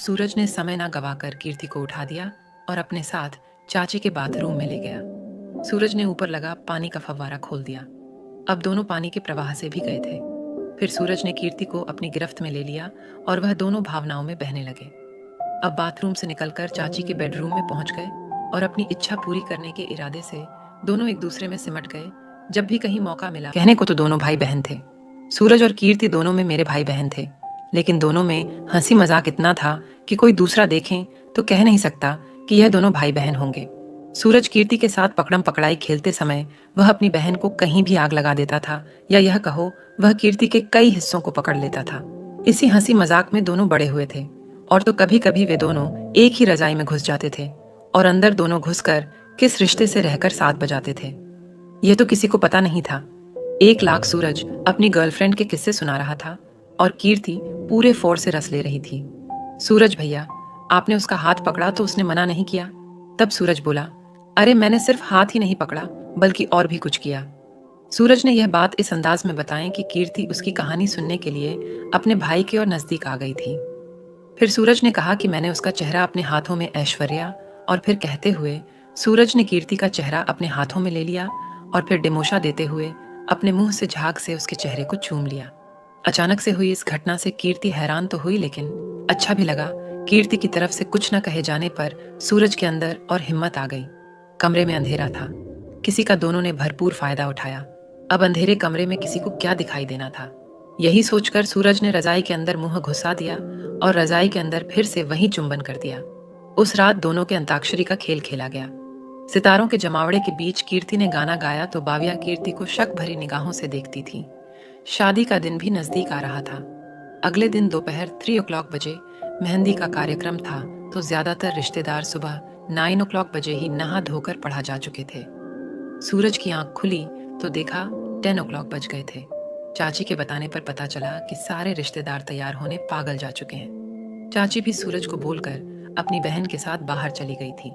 सूरज ने समय ना गवाकर कीर्ति को उठा दिया और अपने साथ चाची के बाथरूम में ले गया। सूरज ने ऊपर लगा पानी का फव्वारा खोल दिया। अब दोनों पानी के प्रवाह से भी गए थे। फिर सूरज ने कीर्ति को अपनी गिरफ्त में ले लिया और वह दोनों भावनाओं में बहने लगे। अब बाथरूम से निकलकर चाची के बेडरूम में पहुंच गए और अपनी इच्छा पूरी करने के इरादे से दोनों एक दूसरे में सिमट गए। जब भी कहीं मौका मिला, कहने को तो दोनों भाई बहन थे। सूरज और कीर्ति दोनों में मेरे भाई बहन थे, लेकिन दोनों में हंसी मजाक इतना था कि कोई दूसरा देखें तो कह नहीं सकता कि यह दोनों भाई बहन होंगे। सूरज कीर्ति के साथ पकड़म पकड़ाई खेलते समय वह अपनी बहन को कहीं भी आग लगा देता था, या यह कहो वह कीर्ति के कई हिस्सों को पकड़ लेता था। इसी हंसी मजाक में दोनों बड़े हुए थे, और तो कभी कभी वे दोनों एक ही रजाई में घुस जाते थे और अंदर दोनों घुसकर किस रिश्ते से रहकर साथ बजाते थे, यह तो किसी को पता नहीं था। 1 लाख सूरज अपनी गर्लफ्रेंड के किस्से सुना रहा था और कीर्ति पूरे फोर से रस ले रही थी। सूरज भैया, आपने उसका हाथ पकड़ा तो उसने मना नहीं किया? तब सूरज बोला, अरे मैंने सिर्फ हाथ ही नहीं पकड़ा बल्कि और भी कुछ किया। सूरज ने यह बात इस अंदाज में बताई कि कीर्ति उसकी कहानी सुनने के लिए अपने भाई के और नजदीक आ गई थी। फिर सूरज ने कहा कि मैंने उसका चेहरा अपने हाथों में ऐश्वर्या, और फिर कहते हुए सूरज ने कीर्ति का चेहरा अपने हाथों में ले लिया और फिर डिमोशा देते हुए अपने मुंह से झाग से उसके चेहरे को चूम लिया। अचानक से हुई इस घटना से कीर्ति हैरान तो हुई, लेकिन अच्छा भी लगा। कीर्ति की तरफ से कुछ न कहे जाने पर सूरज के अंदर और हिम्मत आ गई। कमरे में अंधेरा था, किसी का दोनों ने भरपूर फायदा उठाया। अब अंधेरे कमरे में किसी को क्या दिखाई देना था, यही सोचकर सूरज ने रजाई के अंदर मुंह घुसा दिया और रजाई के अंदर फिर से वही चुंबन कर दिया। उस रात दोनों के अंताक्षरी का खेल खेला गया। सितारों के जमावड़े के बीच कीर्ति ने गाना गाया तो बाविया कीर्ति को शक भरी निगाहों से देखती थी। शादी का दिन भी नजदीक आ रहा था। अगले दिन दोपहर 3 बजे मेहंदी का कार्यक्रम था, तो ज्यादातर रिश्तेदार सुबह 9 बजे ही नहा धोकर पढ़ा जा चुके थे। सूरज की आंख खुली तो देखा 10 बज गए थे। चाची के बताने पर पता चला कि सारे रिश्तेदार तैयार होने पागल जा चुके हैं। चाची भी सूरज को बोलकर अपनी बहन के साथ बाहर चली गई थी।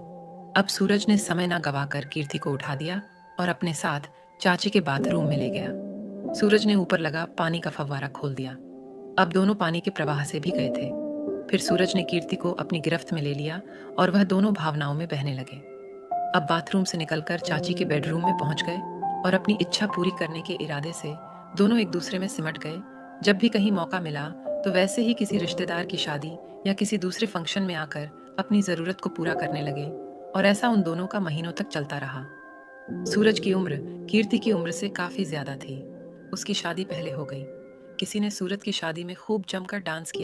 अब सूरज ने समय ना गवाकर कीर्ति को उठा दिया और अपने साथ चाची के बाथरूम में ले गया। सूरज ने ऊपर लगा पानी का फव्वारा खोल दिया। अब दोनों पानी के प्रवाह से भी गए थे। फिर सूरज ने कीर्ति को अपनी गिरफ्त में ले लिया और वह दोनों भावनाओं में बहने लगे। अब बाथरूम से निकलकर चाची के बेडरूम में पहुंच गए और अपनी इच्छा पूरी करने के इरादे से दोनों एक दूसरे में सिमट गए। जब भी कहीं मौका मिला तो वैसे ही किसी रिश्तेदार की शादी या किसी दूसरे फंक्शन में आकर अपनी जरूरत को पूरा करने लगे, और ऐसा उन दोनों का महीनों तक चलता रहा। सूरज की उम्र कीर्ति की उम्र से काफी ज्यादा थी। उसकी शादी पहले हो गई। किसी ने सूरज की शादी में खूब जमकर डांस किया।